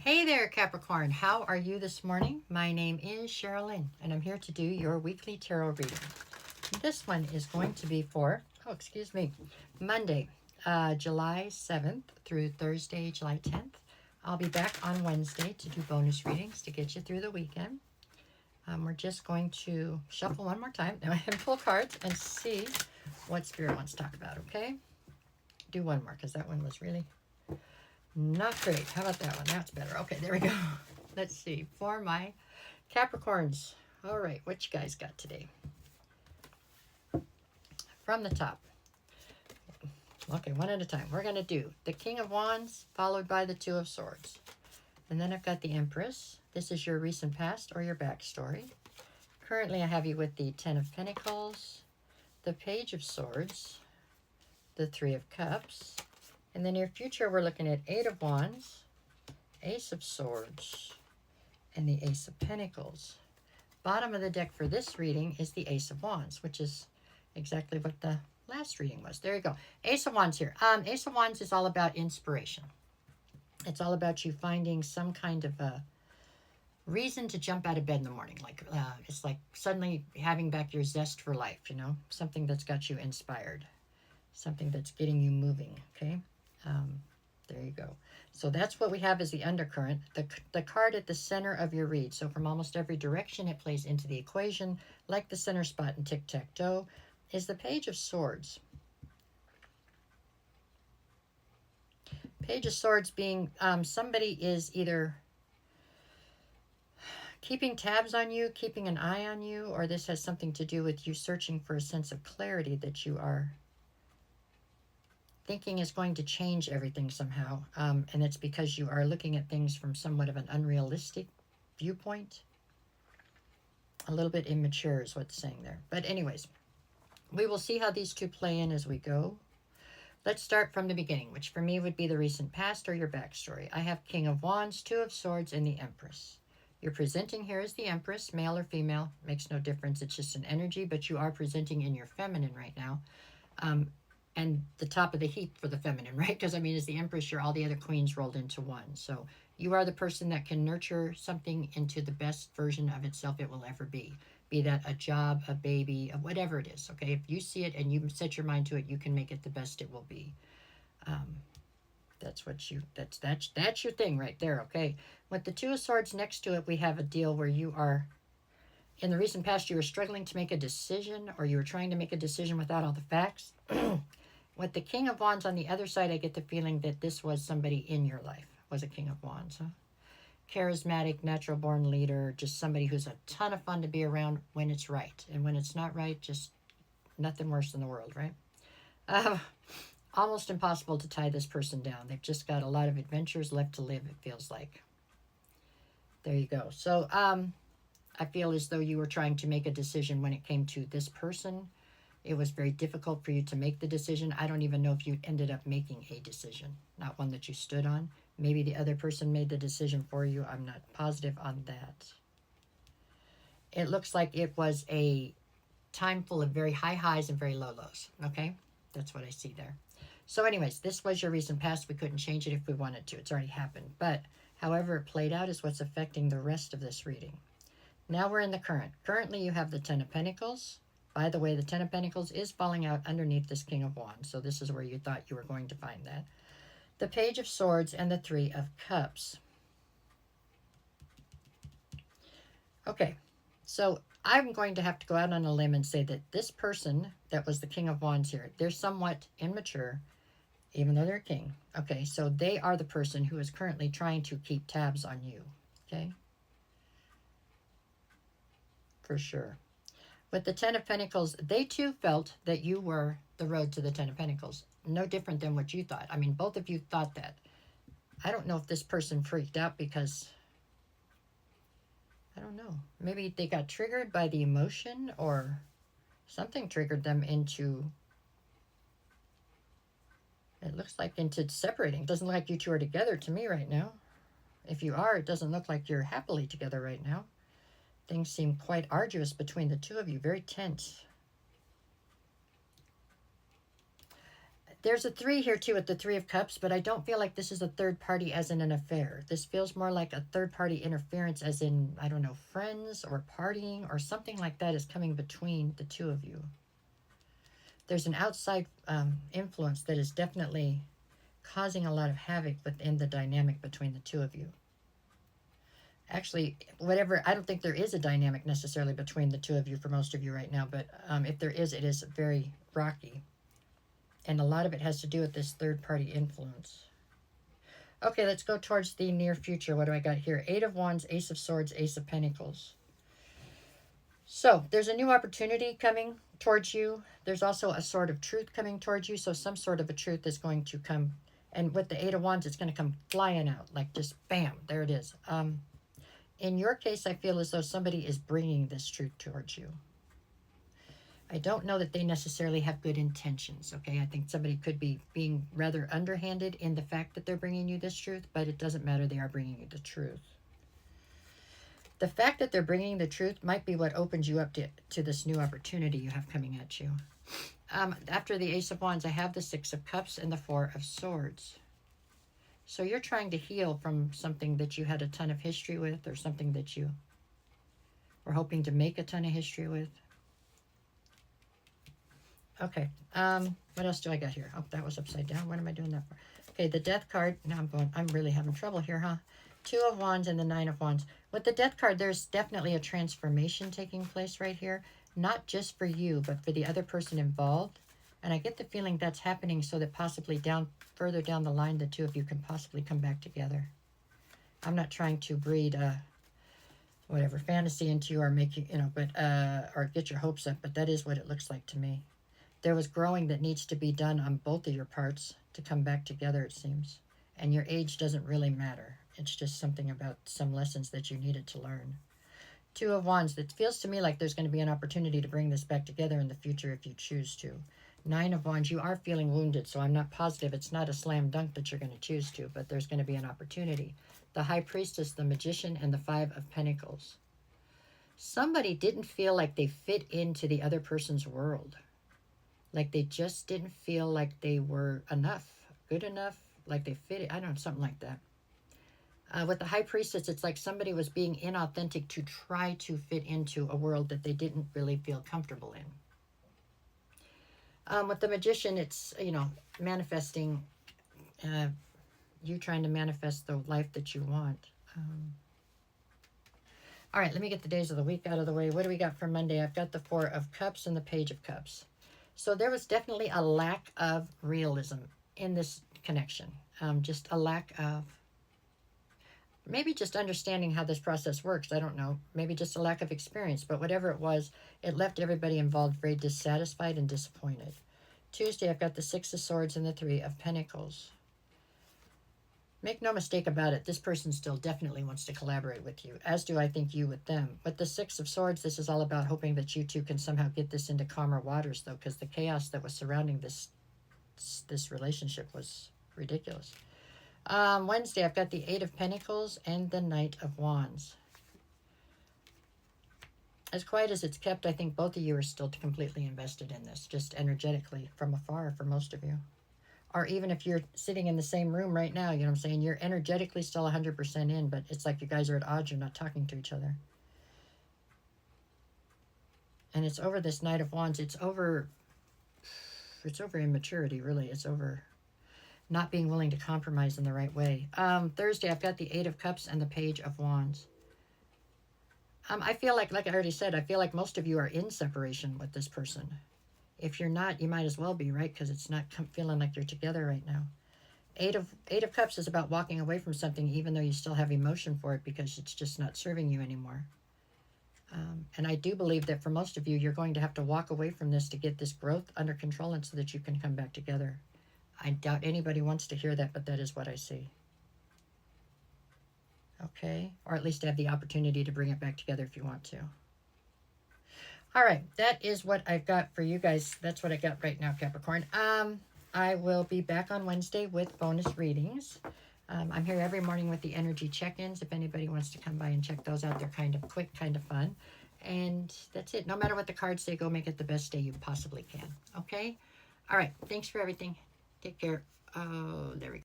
Hey there, Capricorn. How are you this morning? My name is Sherilyn, and I'm here to do your weekly tarot reading. This one is going to be for, Monday, July 7th through Thursday, July 10th. I'll be back on Wednesday to do bonus readings to get you through the weekend. We're just going to shuffle one more time and pull cards and see what Spirit wants to talk about, okay? Do one more because that one was really not great. How about that one? That's better. Okay, there we go. Let's see. For my Capricorns. All right, what you guys got today? From the top. Okay, one at a time. We're going to do the King of Wands, followed by the Two of Swords. And then I've got the Empress. This is your recent past or your backstory. Currently, I have you with the Ten of Pentacles, the Page of Swords, the Three of Cups. In the near future, we're looking at Eight of Wands, Ace of Swords, and the Ace of Pentacles. Bottom of the deck for this reading is the Ace of Wands, which is exactly what the last reading was. There you go. Ace of Wands here. Ace of Wands is all about inspiration. It's all about you finding some kind of a reason to jump out of bed in the morning. It's like suddenly having back your zest for life, you know, something that's got you inspired, something that's getting you moving, okay? There you go. So that's what we have as the undercurrent. The card at the center of your read. So from almost every direction it plays into the equation, like the center spot in tic-tac-toe, is the Page of Swords. Page of Swords being somebody is either keeping tabs on you, keeping an eye on you, or this has something to do with you searching for a sense of clarity that you are thinking is going to change everything somehow, and it's because you are looking at things from somewhat of an unrealistic viewpoint. A little bit immature is what's saying there. But anyways, we will see how these two play in as we go. Let's start from the beginning, which for me would be the recent past or your backstory. I have King of Wands, Two of Swords, and the Empress. You're presenting here as the Empress, male or female, makes no difference. It's just an energy, but you are presenting in your feminine right now. And the top of the heap for the feminine, right? Because, I mean, as the Empress, you're all the other queens rolled into one. So you are the person that can nurture something into the best version of itself it will ever be. Be that a job, a baby, whatever it is, okay? If you see it and you set your mind to it, you can make it the best it will be. That's your thing right there, okay? With the Two of Swords next to it, we have a deal where you are, in the recent past, you were struggling to make a decision, or you were trying to make a decision without all the facts. With the King of Wands on the other side, I get the feeling that this was somebody in your life, was a King of Wands. Huh? Charismatic, natural-born leader, just somebody who's a ton of fun to be around when it's right. And when it's not right, just nothing worse in the world, right? Almost impossible to tie this person down. They've just got a lot of adventures left to live, it feels like. There you go. So I feel as though you were trying to make a decision when it came to this person. It was very difficult for you to make the decision. I don't even know if you ended up making a decision, not one that you stood on. Maybe the other person made the decision for you. I'm not positive on that. It looks like it was a time full of very high highs and very low lows, okay? That's what I see there. So anyways, this was your recent past. We couldn't change it if we wanted to. It's already happened. But however it played out is what's affecting the rest of this reading. Now we're in the current. Currently you have the Ten of Pentacles. By the way, the Ten of Pentacles is falling out underneath this King of Wands. So this is where you thought you were going to find that. The Page of Swords and the Three of Cups. Okay, so I'm going to have to go out on a limb and say that this person that was the King of Wands here, they're somewhat immature, even though they're a king. Okay, so they are the person who is currently trying to keep tabs on you. Okay? For sure. With the Ten of Pentacles, they too felt that you were the road to the Ten of Pentacles. No different than what you thought. I mean, both of you thought that. I don't know if this person freaked out because, I don't know. Maybe they got triggered by the emotion or something triggered them into, it looks like into separating. It doesn't look like you two are together to me right now. If you are, it doesn't look like you're happily together right now. Things seem quite arduous between the two of you, very tense. There's a 3 here too with the 3 of Cups, but I don't feel like this is a third party as in an affair. This feels more like a third party interference as in, I don't know, friends or partying or something like that is coming between the two of you. There's an outside influence that is definitely causing a lot of havoc within the dynamic between the two of you. Actually, whatever, I don't think there is a dynamic necessarily between the two of you for most of you right now, but if there is, it is very rocky. And a lot of it has to do with this third-party influence. Okay, let's go towards the near future. What do I got here? 8 of Wands, Ace of Swords, Ace of Pentacles. So, there's a new opportunity coming towards you. There's also a sort of truth coming towards you. So, some sort of a truth is going to come. And with the 8 of Wands, it's going to come flying out. Like, just bam, there it is. In your case, I feel as though somebody is bringing this truth towards you. I don't know that they necessarily have good intentions, okay? I think somebody could be being rather underhanded in the fact that they're bringing you this truth, but it doesn't matter. They are bringing you the truth. The fact that they're bringing the truth might be what opens you up to this new opportunity you have coming at you. After the Ace of Wands, I have the 6 of Cups and the 4 of Swords. So you're trying to heal from something that you had a ton of history with or something that you were hoping to make a ton of history with. Okay, what else do I got here? Oh, that was upside down. What am I doing that for? Okay, the Death card. Now I'm really having trouble here, huh? 2 of Wands and the 9 of Wands. With the Death card, there's definitely a transformation taking place right here. Not just for you, but for the other person involved. And I get the feeling that's happening so that possibly further down the line, the two of you can possibly come back together. I'm not trying to breed whatever fantasy into you or make you, or get your hopes up, but that is what it looks like to me. There was growing that needs to be done on both of your parts to come back together, it seems. And your age doesn't really matter. It's just something about some lessons that you needed to learn. 2 of Wands. It feels to me like there's going to be an opportunity to bring this back together in the future if you choose to. 9 of Wands. You are feeling wounded, so I'm not positive. It's not a slam dunk that you're going to choose to, but there's going to be an opportunity. The High Priestess, the Magician, and the 5 of Pentacles. Somebody didn't feel like they fit into the other person's world. Like they just didn't feel like they were enough, good enough, like they fit it. I don't know, something like that. With the High Priestess, it's like somebody was being inauthentic to try to fit into a world that they didn't really feel comfortable in. With the Magician, it's, manifesting, you trying to manifest the life that you want. All right, let me get the days of the week out of the way. What do we got for Monday? I've got the 4 of Cups and the Page of Cups. So there was definitely a lack of realism in this connection. Just a lack of, maybe just understanding how this process works. I don't know. Maybe just a lack of experience. But whatever it was, it left everybody involved very dissatisfied and disappointed. Tuesday, I've got the 6 of Swords and the 3 of Pentacles. Make no mistake about it, this person still definitely wants to collaborate with you, as do I think you with them. With the 6 of Swords, this is all about hoping that you two can somehow get this into calmer waters, though, because the chaos that was surrounding this relationship was ridiculous. Wednesday, I've got the 8 of Pentacles and the Knight of Wands. As quiet as it's kept, I think both of you are still completely invested in this, just energetically from afar for most of you. Or even if you're sitting in the same room right now, you know what I'm saying? You're energetically still 100% in, but it's like you guys are at odds. You're not talking to each other. And it's over this Knight of Wands. It's over immaturity, really. It's over not being willing to compromise in the right way. Thursday, I've got the 8 of Cups and the Page of Wands. I feel like I already said, I feel like most of you are in separation with this person. If you're not, you might as well be, right? Because it's not feeling like you're together right now. 8 of Cups is about walking away from something, even though you still have emotion for it, because it's just not serving you anymore. And I do believe that for most of you, you're going to have to walk away from this to get this growth under control and so that you can come back together. I doubt anybody wants to hear that, but that is what I see. Okay? Or at least have the opportunity to bring it back together if you want to. All right, that is what I've got for you guys. That's what I got right now, Capricorn. I will be back on Wednesday with bonus readings. I'm here every morning with the energy check-ins. If anybody wants to come by and check those out, they're kind of quick, kind of fun. And that's it. No matter what the cards say, go make it the best day you possibly can. Okay? All right, thanks for everything. Take care. Oh, there we go.